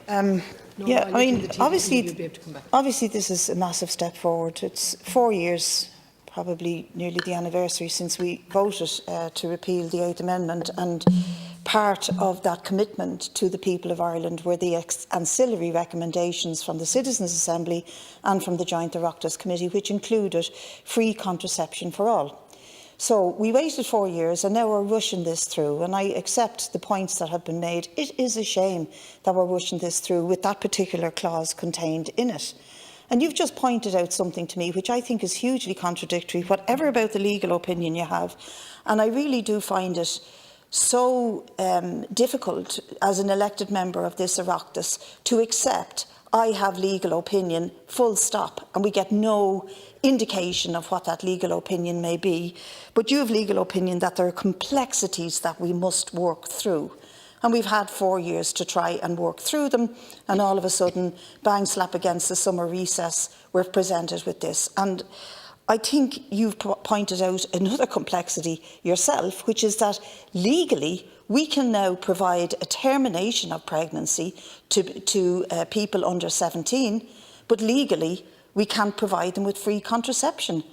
Yeah, I mean, obviously this is a massive step forward. It's 4 years, probably nearly the anniversary, since we voted to repeal the 8th Amendment, and part of that commitment to the people of Ireland were the ancillary recommendations from the Citizens' Assembly and from the Joint Oireachtas Committee, which included free contraception for all. So we waited 4 years and now we're rushing this through, and I accept the points that have been made. It is a shame that we're rushing this through with that particular clause contained in it. And you've just pointed out something to me which I think is hugely contradictory, whatever about the legal opinion you have. And I really do find it so difficult as an elected member of this Oireachtas to accept I have legal opinion, full stop, and we get no indication of what that legal opinion may be. But you have legal opinion that there are complexities that we must work through. And we've had 4 years to try and work through them, and all of a sudden, bang slap against the summer recess, we're presented with this. And I think you've pointed out another complexity yourself, which is that legally we can now provide a termination of pregnancy to people under 17, but legally we can't provide them with free contraception.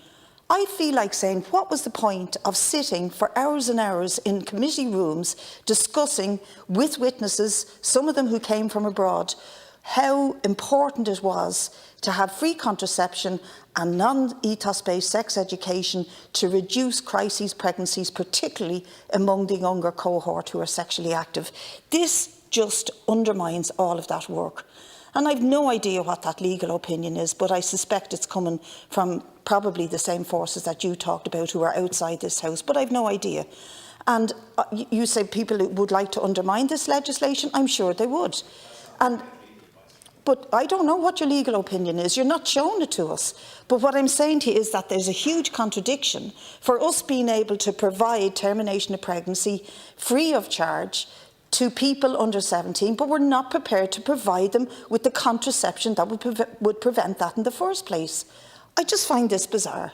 I feel like saying, what was the point of sitting for hours and hours in committee rooms discussing with witnesses, some of them who came from abroad, how important it was to have free contraception and non-ethos-based sex education to reduce crises pregnancies, particularly among the younger cohort who are sexually active. This just undermines all of that work. And I've no idea what that legal opinion is, but I suspect it's coming from probably the same forces that you talked about who are outside this House, but I've no idea. And you say people would like to undermine this legislation. I'm sure they would. But I don't know what your legal opinion is. You're not showing it to us. But what I'm saying to you is that there's a huge contradiction for us being able to provide termination of pregnancy free of charge to people under 17, but we're not prepared to provide them with the contraception that would prevent that in the first place. I just find this bizarre.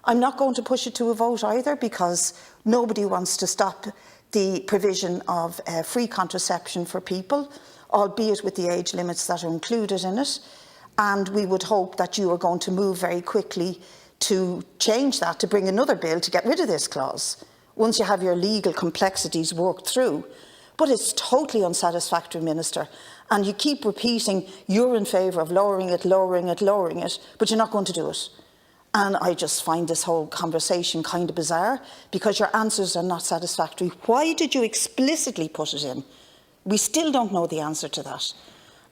I'm not going to push it to a vote either, because nobody wants to stop the provision of free contraception for people, albeit with the age limits that are included in it. And we would hope that you are going to move very quickly to change that, to bring another bill to get rid of this clause, once you have your legal complexities worked through. But it's totally unsatisfactory, Minister. And you keep repeating you're in favour of lowering it, but you're not going to do it. And I just find this whole conversation kind of bizarre, because your answers are not satisfactory. Why did you explicitly put it in? We still don't know the answer to that.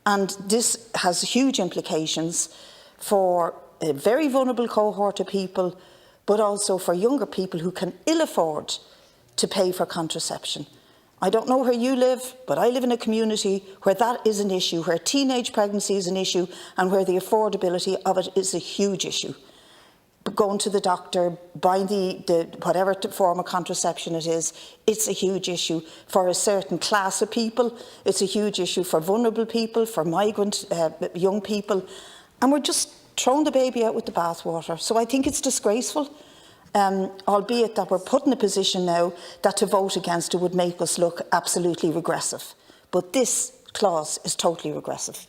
And this has huge implications for a very vulnerable cohort of people, but also for younger people who can ill afford to pay for contraception. I don't know where you live, but I live in a community where that is an issue, where teenage pregnancy is an issue, and where the affordability of it is a huge issue. But going to the doctor, buying the whatever form of contraception it is, it's a huge issue for a certain class of people. It's a huge issue for vulnerable people, for migrant young people. And we're just throwing the baby out with the bathwater. So I think it's disgraceful. Albeit that we're put in a position now that to vote against it would make us look absolutely regressive. But this clause is totally regressive.